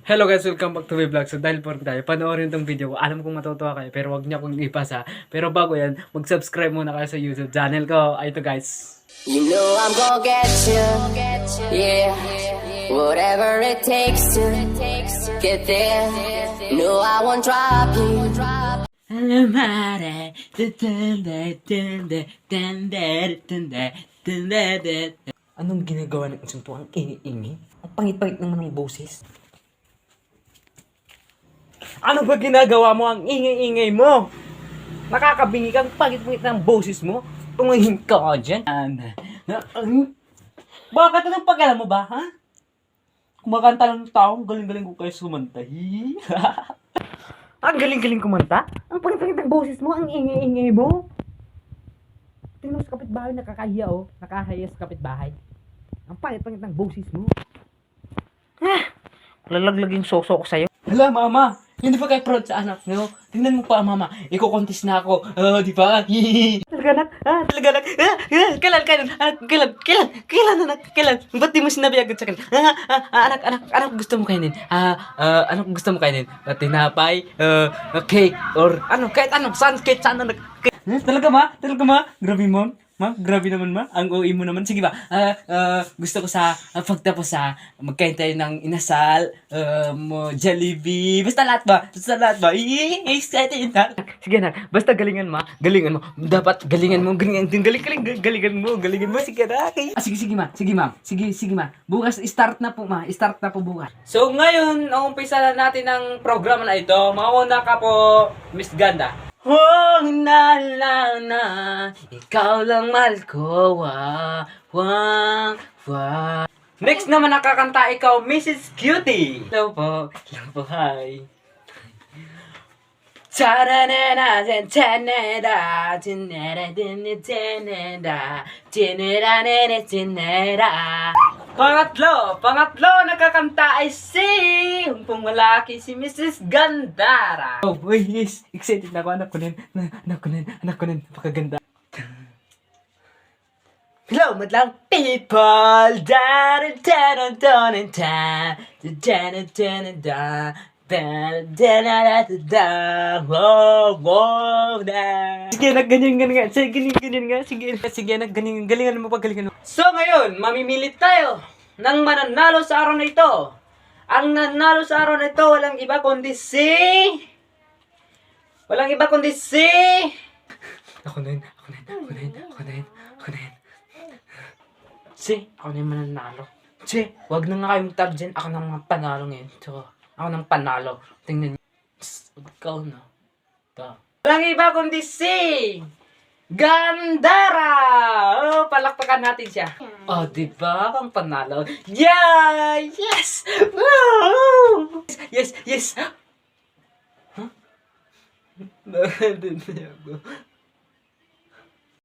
Hello guys, welcome back to my vlog. So dahil po tayo, panoorin tong video ko. Alam kong matutuwa kayo, pero wag niyo akong ipasa. Pero bago yan, mag-subscribe muna kayo sa YouTube channel ko. Ay ito guys. You know I'm gonna get you, yeah. Whatever it takes to get there. No, I won't drop you. Anong ginagawa ng isang to? Ang ini-ingi? Ang pangit-pangit naman ng boses. Ano ba ginagawa mo? Ang ingay-ingay mo? Nakakabingi kang pangit-pangit ng boses mo? Tumahim ka dyan. Bakit anong pag-alam mo ba, ha? Kumakanta lang ng tao, galing-galing ko kayo sumanta. Ang galing-galing kumanta? Ang pangit-pangit ng boses mo, ang ingay-ingay mo. Tingnan mo sa kapitbahay, nakakahiya oh. Nakahiya sa kapitbahay. Ang pangit-pangit ng boses mo. Lalaglag yung soso ko sa'yo. Hala, mama! Hindi ba kayo proud sa anak nyo? Tingnan mo pa, mama. Iko-contest na ako. Di ba? Talaga anak? Talaga anak? Kailan? Ba't di mo sinabi agad sa akin? Anak gusto mo kainin? Anak gusto mo kainin? Tinapay? Cake? Or ano? Kahit ano? Saan? Kahit saan? Talaga ma? Grabe mo? Ma, grabe naman ma. Ang OA mo naman. Sige ba? Gusto ko sa pagtapos sa magkain tayo ng inasal, Jollibee. Basta lahat ba? Excited na. Sige na. Basta galingan mo. Dapat galingan mo. Galingan mo. Sige na. Sige ma. Sige ma. Bukas start na po ma. bukas. So ngayon, umpisa na natin ang programa na ito. Mauna ka po, Miss Ganda. Na, ikaw lang mahal ko, Next naman nakakanta ikaw, Mrs. Cutie. Hello po, hi. Pangatlo nakakanta ay si humpong malaki si Mrs. Gandara. Oh, wait, yes. Excited na ako. Anak ko nin. Napakaganda. Hello, madlang people. Sige, ganyan nga. Sige, galingan mo. So ngayon, mamimilit tayo ng mananalo sa araw na ito. Ang nanalo sa araw na ito, walang iba kundi si... Ako na yun. Ako na yung mananalo. Wag na nga kayong tab dyan. Ako na mga panalo ngayon. Ako ng panalo. Tingnan niyo. Ikaw na. Walang iba kundi si... Gandara! Oh, palakpakan natin siya. Oh, diba? Kang panalo. Yeah! Yes! Woo! Yes! Huh?